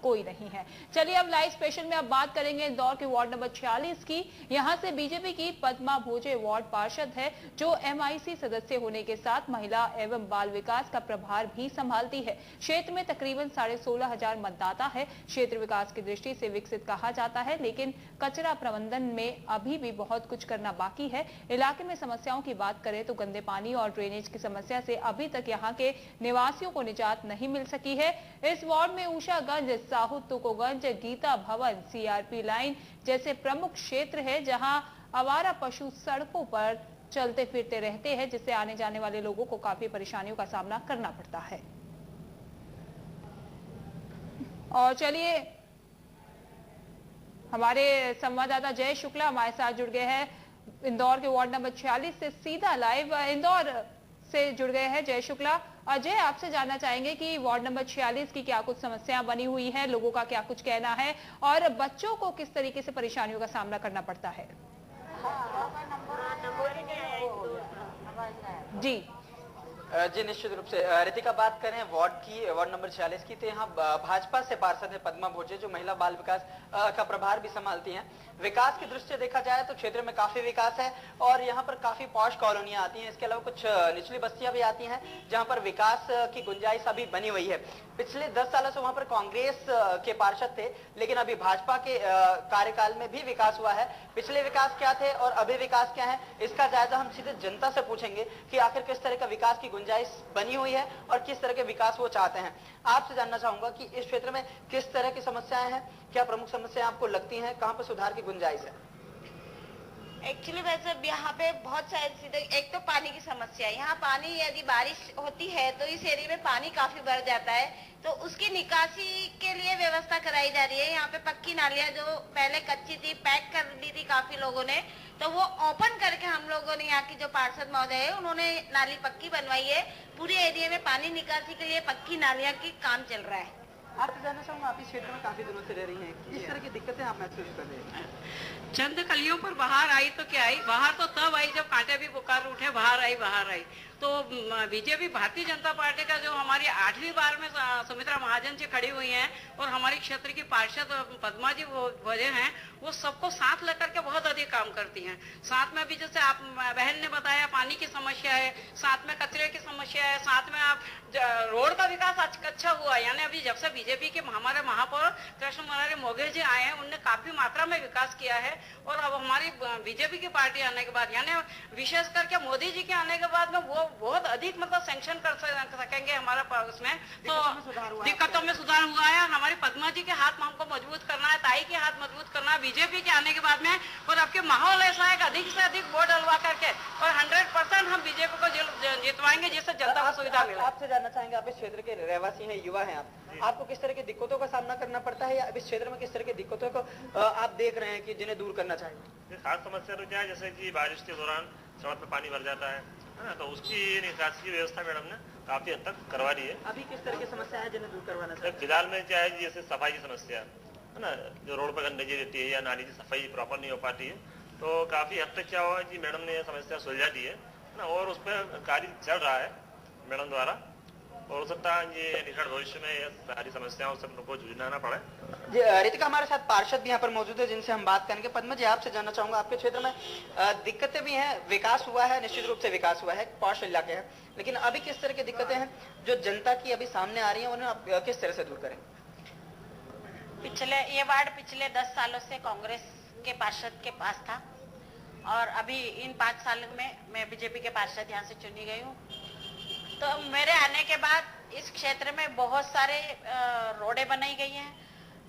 कोई नहीं है। चलिए अब लाइव स्पेशल में अब बात करेंगे इंदौर के वार्ड नंबर 46 की। यहां से बीजेपी की पद्मा भोजे वार्ड पार्षद है, जो MIC सदस्य होने के साथ महिला एवं बाल विकास का प्रभार भी संभालती है। क्षेत्र में तकरीबन 16,500 मतदाता है। क्षेत्र विकास की दृष्टि से विकसित कहा जाता है, लेकिन कचरा प्रबंधन में अभी भी बहुत कुछ करना बाकी है। इलाके में समस्याओं की बात करें तो गंदे पानी और ड्रेनेज की समस्या से अभी तक यहां के निवासियों को निजात नहीं मिल सकी है। इस वार्ड में उषागंज, साहू तुकोगंज, गीता भवन, CRP लाइन जैसे प्रमुख क्षेत्र है, जहां आवारा पशु सड़कों पर चलते फिरते रहते हैं, जिससे आने जाने वाले लोगों को काफी परेशानियों का सामना करना पड़ता है। और चलिए हमारे संवाददाता जय शुक्ला हमारे साथ जुड़ गए हैं इंदौर के वार्ड नंबर 46 से सीधा लाइव इंदौर से जुड़ गए हैं जय शुक्ला। अजय, आपसे जानना चाहेंगे कि वार्ड नंबर 46 की क्या कुछ समस्याएं बनी हुई हैं, लोगों का क्या कुछ कहना है और बच्चों को किस तरीके से परेशानियों का सामना करना पड़ता है। जी जी निश्चित रूप से रितिका, बात करें वार्ड नंबर 46 की, तो यहाँ भाजपा से पार्षद है पद्मा भोजे, जो महिला बाल विकास का प्रभार भी संभालती हैं। विकास की दृष्टि से देखा जाए तो क्षेत्र में काफी विकास है और यहाँ पर काफी पॉश कॉलोनियां आती हैं। इसके अलावा कुछ निचली बस्तियां भी आती हैं जहाँ पर विकास की गुंजाइश अभी बनी हुई है। पिछले 10 सालों से वहां पर कांग्रेस के पार्षद थे, लेकिन अभी भाजपा के कार्यकाल में भी विकास हुआ है। पिछले विकास क्या थे और अभी विकास क्या है, इसका जायजा हम सीधे जनता से पूछेंगे कि आखिर किस तरह का विकास की गुंजाइश बनी हुई है और किस तरह के विकास वो चाहते हैं। आपसे जानना चाहूंगा कि इस क्षेत्र में किस तरह की समस्याएं हैं, क्या प्रमुख समस्याएं आपको लगती हैं, कहां पर सुधार की गुंजाइश है? एक्चुअली वैसे यहाँ पे बहुत सारे, एक तो पानी की समस्या है। यहाँ पानी यदि बारिश होती है तो इस एरिया में पानी काफी बढ़ जाता है, तो उसकी निकासी के लिए व्यवस्था कराई जा रही है। यहाँ पे पक्की नालियां जो पहले कच्ची थी, पैक कर दी थी काफी लोगों ने, तो वो ओपन करके हम लोगों ने, यहाँ की जो पार्षद महोदय है उन्होंने नाली पक्की बनवाई है। पूरे एरिया में पानी निकासी के लिए पक्की नालियां की काम चल रहा है। आपसे जानना चाहूंगा, आप इस क्षेत्र में काफी दिनों से रह रही हैं, किस तरह की दिक्कतें आप महसूस कर रहे हैं? चंद कलियों पर बाहर आई तो क्या आई, बाहर तो तब आई जब कांटे भी पुकार उठे, बाहर आई। तो बीजेपी भारतीय जनता पार्टी का जो हमारी 8वीं बार में सुमित्रा महाजन जी खड़ी हुई हैं और हमारी क्षेत्र की पार्षद पद्मा जी भोजे हैं, वो सबको साथ लेकर के बहुत अधिक काम करती हैं। साथ में भी जैसे आप बहन ने बताया, पानी की समस्या है, साथ में कचरे की समस्या है, साथ में आप रोड का विकास अच्छा हुआ। यानी अभी जब से बीजेपी के हमारे महापौर कृष्ण मुरारी मोघे जी आए हैं, उनने काफी मात्रा में विकास किया है। और अब हमारी बीजेपी की पार्टी आने के बाद, यानी विशेष करके मोदी जी के आने के बाद में वो बहुत अधिक मतलब सैंक्शन कर सकेंगे हमारा उसमें। तो दिक्कतों में सुधार हुआ है। हमारी पद्मा जी के हाथ हमको मजबूत करना है, ताई के हाथ मजबूत करना है बीजेपी के आने के बाद में। और आपके माहौल ऐसा है कि अधिक से अधिक वोट डलवा करके और 100% हम बीजेपी को जितवाएंगे, जिससे जनता को सुविधा मिले। आपसे जानना चाहेंगे, आप इस क्षेत्र के रहवासी हैं, युवा हैं, आपको किस तरह की दिक्कतों का सामना करना पड़ता है, या इस क्षेत्र में किस तरह की दिक्कतों को आप देख रहे हैं कि जिन्हें दूर करना चाहिए? खास समस्या तो क्या है, जैसे कि बारिश के दौरान सड़क पे पानी भर जाता है ना, तो उसकी निकासी की व्यवस्था मैडम ने काफी हद तक करवा दी है। अभी किस तरह की समस्या है जिन्हें दूर करवाना चाहिए? फिलहाल में क्या है, जैसे सफाई की समस्या है ना, जो रोड पर गंदगी रहती है या नाली की सफाई प्रॉपर नहीं हो पाती है, तो काफी हद तक क्या हुआ कि मैडम ने समस्या सुलझा दी है ना, और उस पर कार्य चल रहा है मैडम द्वारा। और हो सकता है ये निकट भविष्य में ये सारी समस्याओं से हमको जूझना ना पड़े। जी रितिका, हमारे साथ पार्षद भी यहाँ पर मौजूद है जिनसे हम बात करेंगे। पद्मा जी, आपसे जानना चाहूंगा, आपके क्षेत्र में दिक्कतें भी हैं, विकास हुआ है, निश्चित रूप से विकास हुआ है, पॉश इलाके हैं, लेकिन अभी किस तरह की दिक्कतें हैं जो जनता की अभी सामने आ रही है, उन्हें आप किस तरह से दूर करें? ये वार्ड पिछले 10 सालों से कांग्रेस के पार्षद के पास था और अभी इन 5 सालों में मैं बीजेपी के पार्षद यहाँ से चुनी गई हूँ। तो मेरे आने के बाद इस क्षेत्र में बहुत सारे रोडें बनाई गई हैं,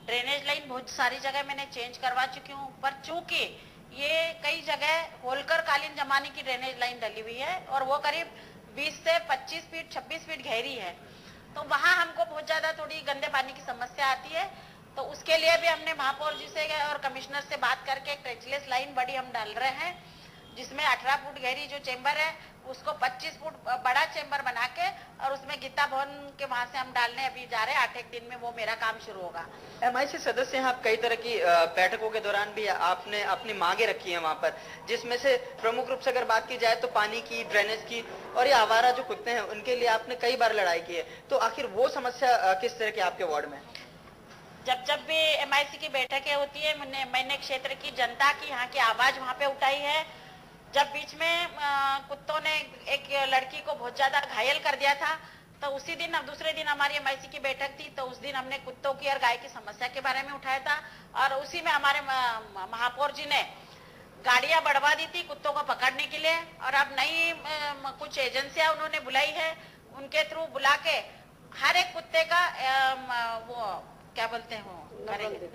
ड्रेनेज लाइन बहुत सारी जगह मैंने चेंज करवा चुकी हूँ, पर चूंकि ये कई जगह होलकर कालीन जमाने की ड्रेनेज लाइन डली हुई है और वो करीब 20 से 25 फीट 26 फीट गहरी है, तो वहाँ हमको बहुत ज्यादा थोड़ी गंदे पानी की समस्या आती है। तो उसके लिए भी हमने महापौर जी से और कमिश्नर से बात करके एक ट्रेचलेस लाइन बड़ी हम डाल रहे हैं, जिसमें 18 फुट गहरी जो चेंबर है उसको 25 फुट बड़ा चेंबर बना के और उसमें गीता भवन के वहां से हम डालने अभी जा रहे हैं। 8-1 दिन में वो मेरा काम शुरू होगा। MIC सदस्य हैं आप, कई तरह की बैठकों के दौरान भी आपने अपनी मांगे रखी है वहां पर, जिसमें से प्रमुख रूप से अगर बात की जाए तो पानी की, ड्रेनेज की और ये आवारा जो कुत्ते हैं उनके लिए आपने कई बार लड़ाई की है, तो आखिर वो समस्या किस तरह की आपके वार्ड में? जब भी MIC की बैठकें होती है मैंने क्षेत्र की जनता की यहाँ की आवाज वहाँ पे उठाई है। जब बीच में कुत्तों ने एक लड़की को बहुत ज्यादा घायल कर दिया था, तो उसी दिन अब दूसरे दिन हमारी MIC की बैठक थी, तो उस दिन हमने कुत्तों की और गाय की समस्या के बारे में उठाया था। और उसी में हमारे महापौर जी ने गाड़ियां बढ़वा दी थी कुत्तों को पकड़ने के लिए। और अब नई कुछ एजेंसियां उन्होंने बुलाई है, उनके थ्रू बुला के हर एक कुत्ते का वो क्या बोलते हैं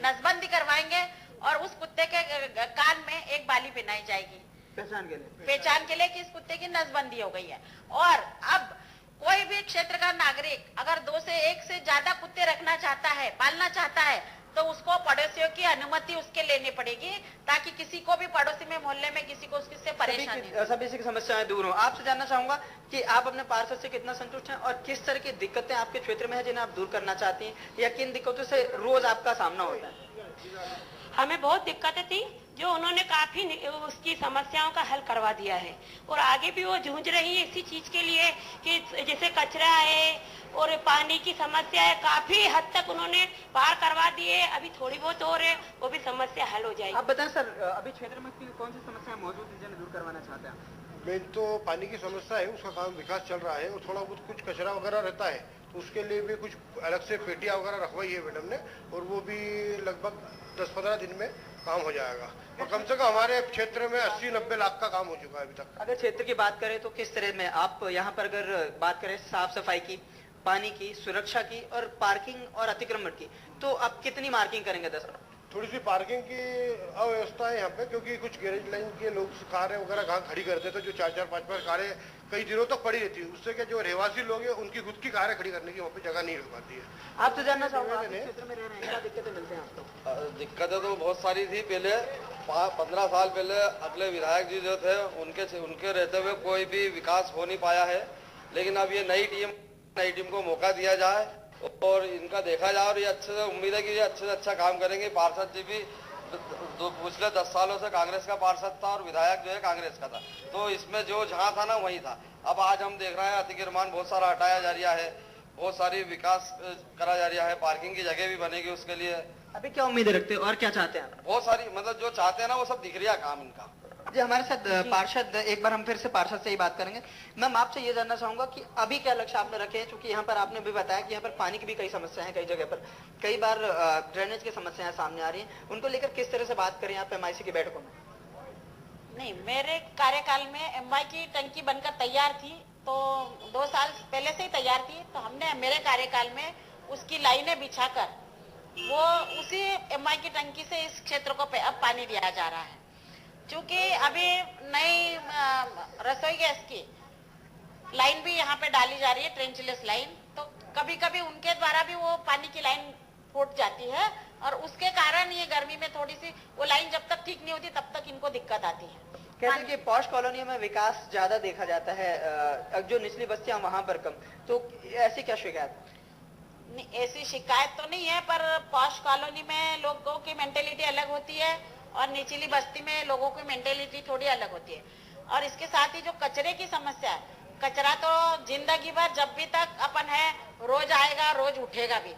नसबंदी करवाएंगे और उस कुत्ते के कान में एक बाली पहनाई जाएगी पहचान के लिए कि इस कुत्ते की नसबंदी हो गई है। और अब कोई भी क्षेत्र का नागरिक अगर 2 से 1 से ज्यादा कुत्ते रखना चाहता है, पालना चाहता है, तो उसको पड़ोसियों की अनुमति उसके लेनी पड़ेगी, ताकि किसी को भी पड़ोसी में मोहल्ले में किसी को उससे परेशानी सभी की समस्याएं दूर हो। आपसे जानना चाहूंगा कि आप अपने पार्षद से कितना संतुष्ट हैं और किस तरह की दिक्कतें आपके क्षेत्र में है जिन्हें आप दूर करना चाहती हैं, या किन दिक्कतों से रोज आपका सामना होता है? हमें बहुत दिक्कतें थी जो उन्होंने काफी उसकी समस्याओं का हल करवा दिया है, और आगे भी वो जूझ रही है इसी चीज के लिए कि जैसे कचरा है और पानी की समस्या है, काफी हद तक उन्होंने पार करवा दिए। अभी थोड़ी बहुत और है, वो भी समस्या हल हो जाएगी। आप बताएं सर, अभी क्षेत्र में कौन सी समस्या मौजूद है जिन्हें दूर करवाना चाहते हैं? मेन तो पानी की समस्या है, उसका काम विकास चल रहा है, और थोड़ा बहुत कुछ कचरा वगैरह रहता है, तो उसके लिए भी कुछ अलग से पेटियां वगैरह रखवाई है मैडम ने, और वो भी लगभग 10-15 दिन में काम हो जाएगा। और कम से कम हमारे क्षेत्र में 80-90 लाख का काम हो चुका है अभी तक। अगर क्षेत्र की बात करें तो किस तरह में आप यहाँ पर अगर बात करें साफ सफाई की, पानी की, सुरक्षा की और पार्किंग और अतिक्रमण की, तो आप कितनी मार्किंग करेंगे? 10 थोड़ी सी पार्किंग की अव्यवस्था है यहाँ पे, क्योंकि कुछ गैरेज लाइन के लोग कारें वगैरह कहाँ खड़ी करते थे, जो 4-4, 5-5 कारें कई दिनों तक पड़ी रहती है, उससे क्या जो रहवासी लोग हैं उनकी खुद की कारें खड़ी करने की वहाँ पे जगह नहीं मिल पाती है। आपसे जानना चाहूंगा, क्षेत्र में रह रहे हैं, क्या दिक्कतें मिलते हैं आपको? दिक्कतें तो बहुत सारी थी। पहले 15 साल पहले अगले विधायक जी जो थे उनके रहते हुए कोई भी विकास हो नहीं पाया है, लेकिन अब ये नई टीम को मौका दिया जाए और इनका देखा जाए, और ये अच्छे से उम्मीद है कि ये अच्छे से अच्छा काम करेंगे। पार्षद जी भी पिछले 10 सालों से कांग्रेस का पार्षद था और विधायक जो है कांग्रेस का था, तो इसमें जो जहाँ था ना वही था। अब आज हम देख रहे हैं अतिक्रमण बहुत सारा हटाया जा रहा है, बहुत सारी विकास करा जा रहा है, पार्किंग की जगह भी बनेगी उसके लिए। अभी क्या उम्मीदें रखते हो और क्या चाहते हैं? बहुत सारी, मतलब जो चाहते हैं ना वो सब दिख रहा काम इनका। जी, हमारे साथ पार्षद, एक बार हम फिर से पार्षद से ही बात करेंगे। मैम, आपसे ये जानना चाहूंगा कि अभी क्या लक्ष्य आपने रखे हैं, क्योंकि यहाँ पर आपने भी बताया कि यहाँ पर पानी की भी कई समस्या है, कई जगह पर कई बार ड्रेनेज की समस्याएं सामने आ रही हैं, उनको लेकर किस तरह से बात करें आप MIC की बैठकों में? नहीं, मेरे कार्यकाल में MI की टंकी बनकर तैयार थी, तो 2 साल पहले से ही तैयार थी, तो हमने मेरे कार्यकाल में उसकी लाइनें बिछाकर वो उसी MI की टंकी से इस क्षेत्र को अब पानी दिया जा रहा है। क्योंकि अभी नई रसोई गैस की लाइन भी यहाँ पे डाली जा रही है, ट्रेंचलेस लाइन, तो कभी कभी उनके द्वारा भी वो पानी की लाइन फूट जाती है, और उसके कारण ये गर्मी में थोड़ी सी वो लाइन जब तक ठीक नहीं होती तब तक इनको दिक्कत आती है। कहते हैं कि पॉश कॉलोनियों में विकास ज्यादा देखा जाता है, जो निचली बस्तियां वहां पर कम, तो ऐसी क्या शिकायत? ऐसी शिकायत तो नहीं है, पर पॉश कॉलोनी में लोगों की मेंटेलिटी अलग होती है और निचली बस्ती में लोगों की मेंटेलिटी थोड़ी अलग होती है। और इसके साथ ही जो कचरे की समस्या है, कचरा तो जिंदगी भर जब भी तक अपन है रोज आएगा, रोज उठेगा भी।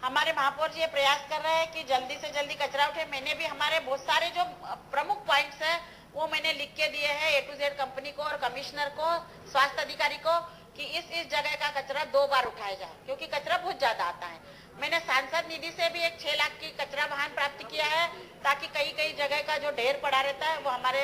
हमारे महापौर जी ये प्रयास कर रहे हैं कि जल्दी से जल्दी कचरा उठे। मैंने भी हमारे बहुत सारे जो प्रमुख पॉइंट्स है वो मैंने लिख के दिए हैं A to Z कंपनी को और कमिश्नर को, स्वास्थ्य अधिकारी को, कि इस जगह का कचरा 2 बार उठाया जाए, क्योंकि कचरा बहुत ज्यादा आता है। मैंने सांसद निधि से भी एक 6 लाख की कचरा वाहन प्राप्त किया है, ताकि कई जगह का जो ढेर पड़ा रहता है वो हमारे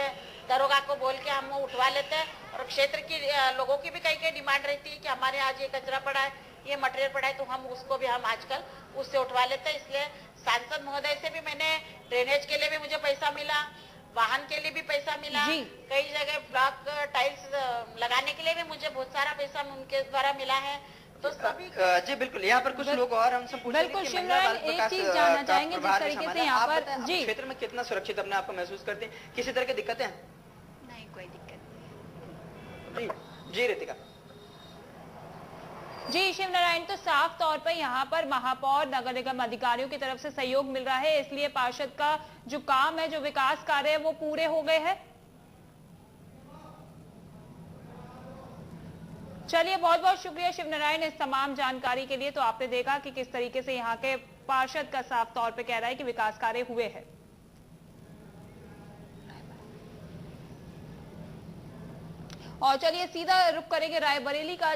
दरोगा को बोल के हम वो उठवा लेते हैं। और क्षेत्र की लोगों की भी कई डिमांड रहती है कि हमारे आज ये कचरा पड़ा है, ये मटेरियल पड़ा है, तो हम उसको भी हम आजकल उससे उठवा लेते हैं। इसलिए सांसद महोदय से भी मैंने ड्रेनेज के लिए भी मुझे पैसा मिला, वाहन के लिए भी पैसा मिला, कई जगह ब्लॉक टाइल्स लगाने के लिए भी मुझे बहुत सारा पैसा उनके द्वारा मिला है। तो सभी जी बिल्कुल, यहाँ पर कुछ लोग और हमसे पूछ बिल्कुल शिवनारायण, एक चीज जानना चाहेंगे जिस तरीके से यहाँ पर जी क्षेत्र में कितना सुरक्षित अपने आप को महसूस करते हैं, किसी तरह की दिक्कतें हैं? नहीं, कोई दिक्कत नहीं। जी रितिका। जी शिवनारायण, तो साफ तौर पर यहाँ पर महापौर, नगर निगम अधिकारियों की तरफ से सहयोग मिल रहा है, इसलिए पार्षद का जो काम है, जो विकास कार्य है, वो पूरे हो गए हैं। चलिए, बहुत बहुत शुक्रिया शिवनारायण इस तमाम जानकारी के लिए। तो आपने देखा कि किस तरीके से यहाँ के पार्षद का साफ तौर पे कह रहा है कि विकास कार्य हुए हैं। और चलिए सीधा रुख करेंगे रायबरेली का।